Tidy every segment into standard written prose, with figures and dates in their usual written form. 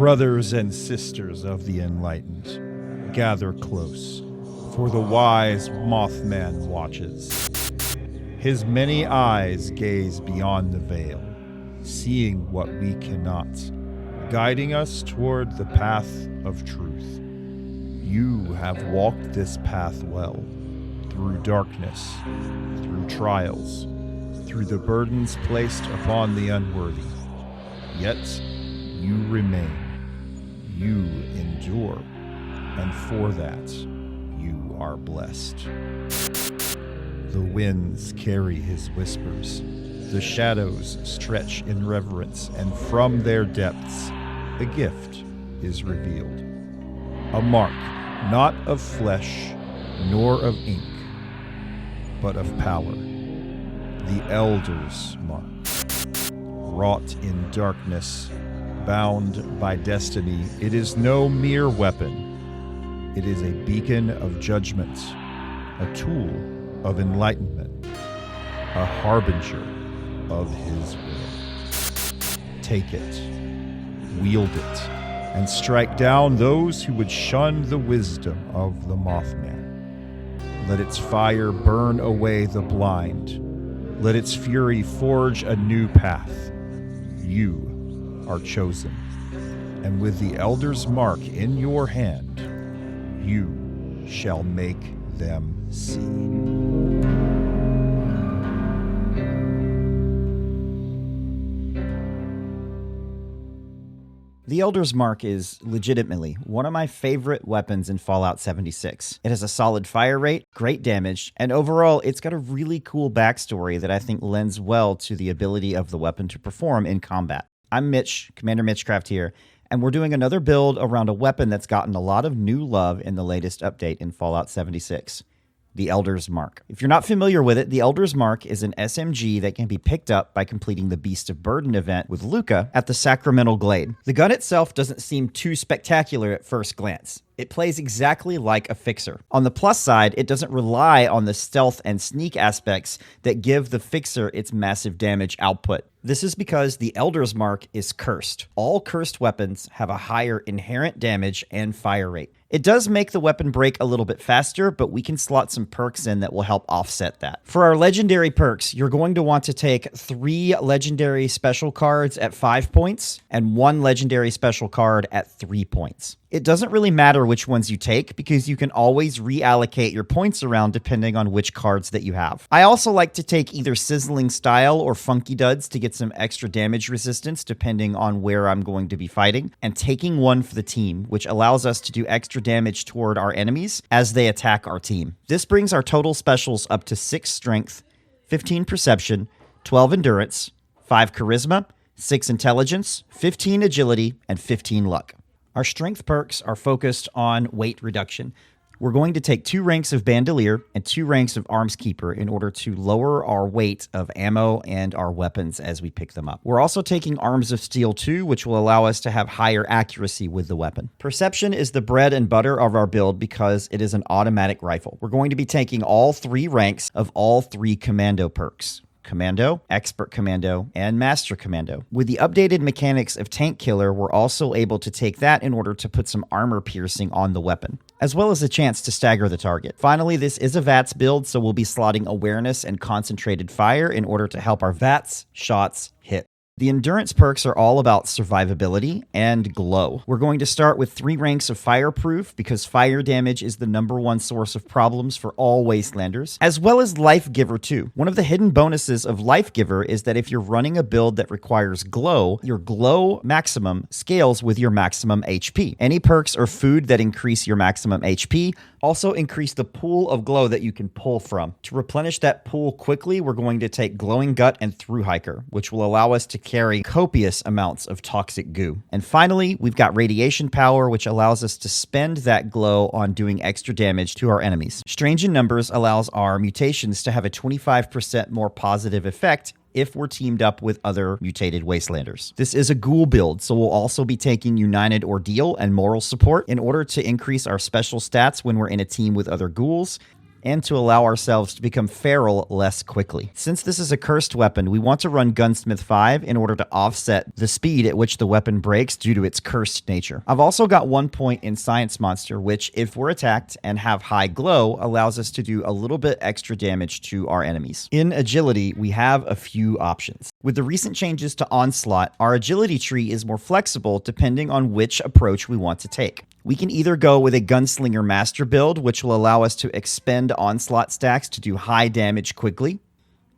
Brothers and sisters of the enlightened, gather close, for the wise Mothman watches. His many eyes gaze beyond the veil, seeing what we cannot, guiding us toward the path of truth. You have walked this path well, through darkness, through trials, through the burdens placed upon the unworthy. Yet you remain, you endure, and for that you are blessed. The winds carry his whispers, the shadows stretch in reverence, and from their depths a gift is revealed. A mark, not of flesh, nor of ink, but of power. The Elder's Mark. Wrought in darkness, bound by destiny, it is no mere weapon. It is a beacon of judgment, a tool of enlightenment, a harbinger of his will. Take it, wield it, and strike down those who would shun the wisdom of the Mothman. Let its fire burn away the blind. Let its fury forge a new path. You are chosen, and with the Elder's Mark in your hand, you shall make them see. The Elder's Mark is legitimately one of my favorite weapons in Fallout 76. It has a solid fire rate, great damage, and overall it's got a really cool backstory that I think lends well to the ability of the weapon to perform in combat. I'm Mitch, Commander Mitchcraft here, and we're doing another build around a weapon that's gotten a lot of new love in the latest update in Fallout 76. The Elder's Mark. If you're not familiar with it, the Elder's Mark is an SMG that can be picked up by completing the Beast of Burden event with Luca at the Sacramental Glade. The gun itself doesn't seem too spectacular at first glance. It plays exactly like a fixer. On the plus side, it doesn't rely on the stealth and sneak aspects that give the fixer its massive damage output. This is because the Elder's Mark is cursed. All cursed weapons have a higher inherent damage and fire rate. It does make the weapon break a little bit faster, but we can slot some perks in that will help offset that. For our legendary perks, you're going to want to take 3 legendary special cards at 5 points and 1 legendary special card at 3 points. It doesn't really matter which ones you take because you can always reallocate your points around depending on which cards that you have. I also like to take either Sizzling Style or Funky Duds to get some extra damage resistance depending on where I'm going to be fighting, and taking 1 for the team, which allows us to do extra damage toward our enemies as they attack our team. This brings our total specials up to 6 Strength, 15 Perception, 12 Endurance, 5 Charisma, 6 Intelligence, 15 Agility, and 15 Luck. Our strength perks are focused on weight reduction. We're going to take 2 ranks of Bandolier and 2 ranks of Arms Keeper in order to lower our weight of ammo and our weapons as we pick them up. We're also taking Arms of Steel 2, which will allow us to have higher accuracy with the weapon. Perception is the bread and butter of our build because it is an automatic rifle. We're going to be taking all 3 ranks of all 3 Commando perks. Commando, Expert Commando, and Master Commando. With the updated mechanics of Tank Killer, we're also able to take that in order to put some armor piercing on the weapon, as well as a chance to stagger the target. Finally, this is a VATS build, so we'll be slotting Awareness and Concentrated Fire in order to help our VATS shots hit. The endurance perks are all about survivability and glow. We're going to start with 3 ranks of fireproof because fire damage is the #1 source of problems for all Wastelanders, as well as Life Giver too. One of the hidden bonuses of Life Giver is that if you're running a build that requires glow, your glow maximum scales with your maximum HP. Any perks or food that increase your maximum HP also increase the pool of glow that you can pull from. To replenish that pool quickly, we're going to take Glowing Gut and Through Hiker, which will allow us to carry copious amounts of toxic goo. And finally, we've got Radiation Power, which allows us to spend that glow on doing extra damage to our enemies. Strange in Numbers allows our mutations to have a 25% more positive effect if we're teamed up with other mutated Wastelanders. This is a ghoul build, so we'll also be taking United Ordeal and Moral Support in order to increase our special stats when we're in a team with other ghouls. and to allow ourselves to become feral less quickly. Since this is a cursed weapon, we want to run Gunsmith 5 in order to offset the speed at which the weapon breaks due to its cursed nature. I've also got 1 point in Science Monster, which, if we're attacked and have high glow, allows us to do a little bit extra damage to our enemies. In Agility, we have a few options. With the recent changes to Onslaught, our agility tree is more flexible depending on which approach we want to take. We can either go with a Gunslinger Master build, which will allow us to expend Onslaught stacks to do high damage quickly,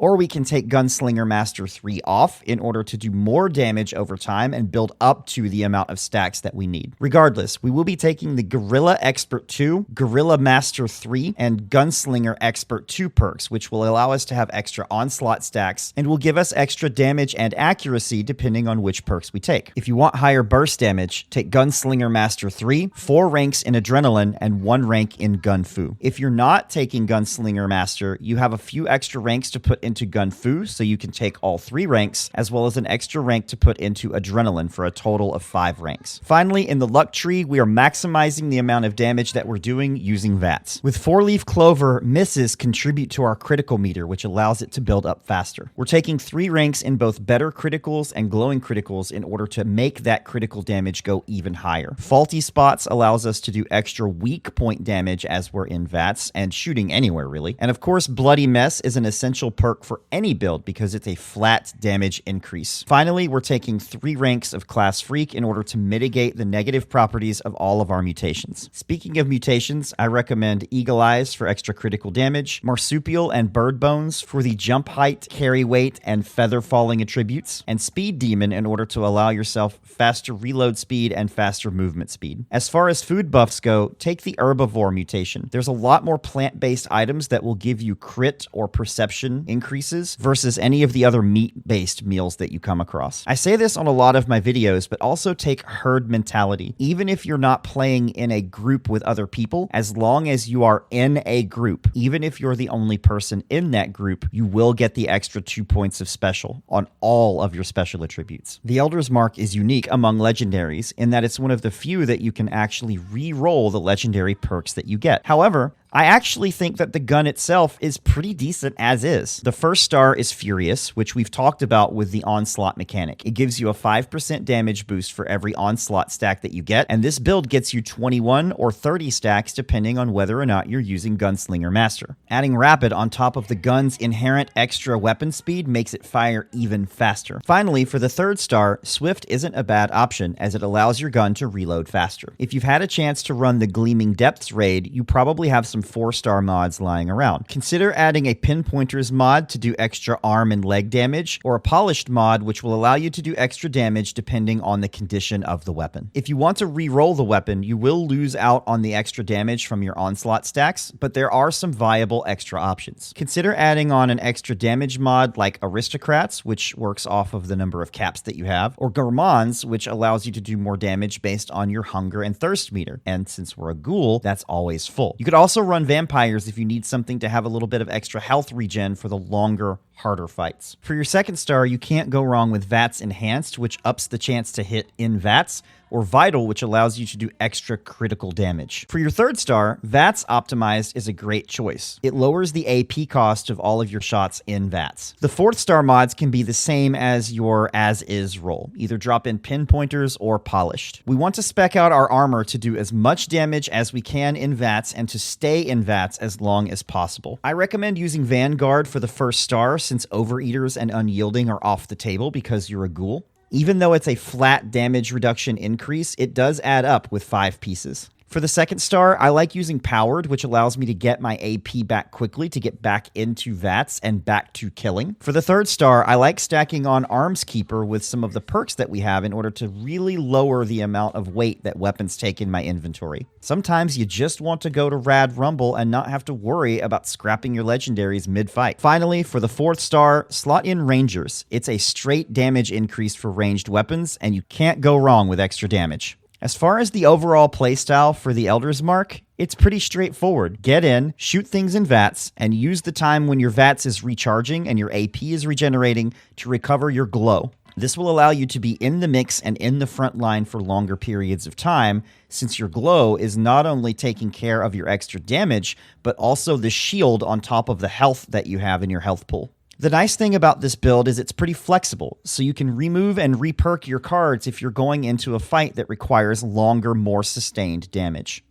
or we can take Gunslinger Master 3 off in order to do more damage over time and build up to the amount of stacks that we need. Regardless, we will be taking the Guerrilla Expert 2, Guerrilla Master 3, and Gunslinger Expert 2 perks, which will allow us to have extra Onslaught stacks and will give us extra damage and accuracy depending on which perks we take. If you want higher burst damage, take Gunslinger Master 3, 4 ranks in Adrenaline, and 1 rank in Gun Fu. If you're not taking Gunslinger Master, you have a few extra ranks to put into Gun Fu, so you can take all 3 ranks, as well as an extra rank to put into Adrenaline for a total of 5 ranks. Finally, in the luck tree, we are maximizing the amount of damage that we're doing using VATS. With 4-leaf clover, misses contribute to our critical meter, which allows it to build up faster. We're taking 3 ranks in both better criticals and glowing criticals in order to make that critical damage go even higher. Faulty spots allows us to do extra weak point damage as we're in VATS and shooting anywhere really. And of course, Bloody Mess is an essential perk for any build because it's a flat damage increase. Finally, we're taking 3 ranks of Class Freak in order to mitigate the negative properties of all of our mutations. Speaking of mutations, I recommend Eagle Eyes for extra critical damage, Marsupial and Bird Bones for the jump height, carry weight, and feather falling attributes, and Speed Demon in order to allow yourself faster reload speed and faster movement speed. As far as food buffs go, take the Herbivore mutation. There's a lot more plant-based items that will give you crit or perception increases versus any of the other meat-based meals that you come across. I say this on a lot of my videos, but also take herd mentality. Even if you're not playing in a group with other people, as long as you are in a group, even if you're the only person in that group, you will get the extra 2 points of special on all of your special attributes. The Elder's Mark is unique among legendaries in that it's one of the few that you can actually re-roll the legendary perks that you get. However, I actually think that the gun itself is pretty decent as is. The first star is Furious, which we've talked about with the Onslaught mechanic. It gives you a 5% damage boost for every Onslaught stack that you get, and this build gets you 21 or 30 stacks depending on whether or not you're using Gunslinger Master. Adding Rapid on top of the gun's inherent extra weapon speed makes it fire even faster. Finally, for the third star, Swift isn't a bad option as it allows your gun to reload faster. If you've had a chance to run the Gleaming Depths raid, you probably have some 4-star mods lying around. Consider adding a Pinpointers mod to do extra arm and leg damage, or a Polished mod which will allow you to do extra damage depending on the condition of the weapon. If you want to re-roll the weapon, you will lose out on the extra damage from your Onslaught stacks, but there are some viable extra options. Consider adding on an extra damage mod like Aristocrats, which works off of the number of caps that you have, or Gourmands, which allows you to do more damage based on your hunger and thirst meter. And since we're a ghoul, that's always full. You could also run Vampires if you need something to have a little bit of extra health regen for the longer, harder fights. For your second star, you can't go wrong with VATS Enhanced, which ups the chance to hit in VATS, or Vital, which allows you to do extra critical damage. For your third star, VATS Optimized is a great choice. It lowers the AP cost of all of your shots in VATS. The fourth star mods can be the same as your as-is roll. Either drop in Pinpointers or Polished. We want to spec out our armor to do as much damage as we can in VATS and to stay in VATS as long as possible. I recommend using Vanguard for the first star since Overeaters and Unyielding are off the table because you're a ghoul. Even though it's a flat damage reduction increase, it does add up with 5 pieces. For the second star, I like using Powered, which allows me to get my AP back quickly to get back into VATS and back to killing. For the third star, I like stacking on Arms Keeper with some of the perks that we have in order to really lower the amount of weight that weapons take in my inventory. Sometimes you just want to go to Rad Rumble and not have to worry about scrapping your legendaries mid-fight. Finally, for the fourth star, slot in Rangers. It's a straight damage increase for ranged weapons, and you can't go wrong with extra damage. As far as the overall playstyle for the Elder's Mark, it's pretty straightforward. Get in, shoot things in VATS, and use the time when your VATS is recharging and your AP is regenerating to recover your glow. This will allow you to be in the mix and in the front line for longer periods of time, since your glow is not only taking care of your extra damage, but also the shield on top of the health that you have in your health pool. The nice thing about this build is it's pretty flexible, so you can remove and re-perk your cards if you're going into a fight that requires longer, more sustained damage.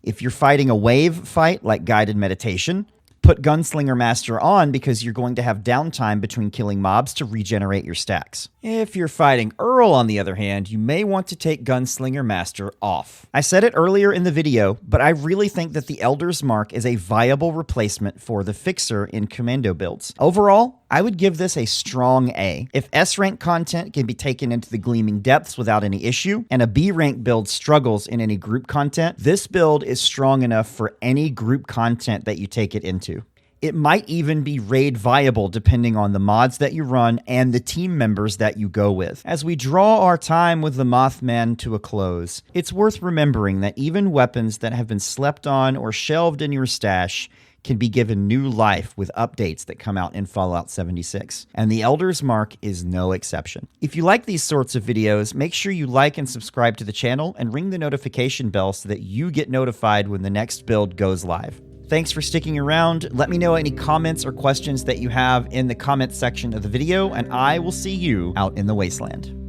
If you're fighting a wave fight like Guided Meditation, put Gunslinger Master on because you're going to have downtime between killing mobs to regenerate your stacks. If you're fighting Earl, on the other hand, you may want to take Gunslinger Master off. I said it earlier in the video, but I really think that the Elder's Mark is a viable replacement for the Fixer in Commando builds. Overall, I would give this a strong A. If S-rank content can be taken into the Gleaming Depths without any issue, and a B-rank build struggles in any group content, this build is strong enough for any group content that you take it into. It might even be raid viable depending on the mods that you run and the team members that you go with. As we draw our time with the Mothman to a close, it's worth remembering that even weapons that have been slept on or shelved in your stash can be given new life with updates that come out in Fallout 76. And the Elder's Mark is no exception. If you like these sorts of videos, make sure you like and subscribe to the channel and ring the notification bell so that you get notified when the next build goes live. Thanks for sticking around. Let me know any comments or questions that you have in the comments section of the video, and I will see you out in the wasteland.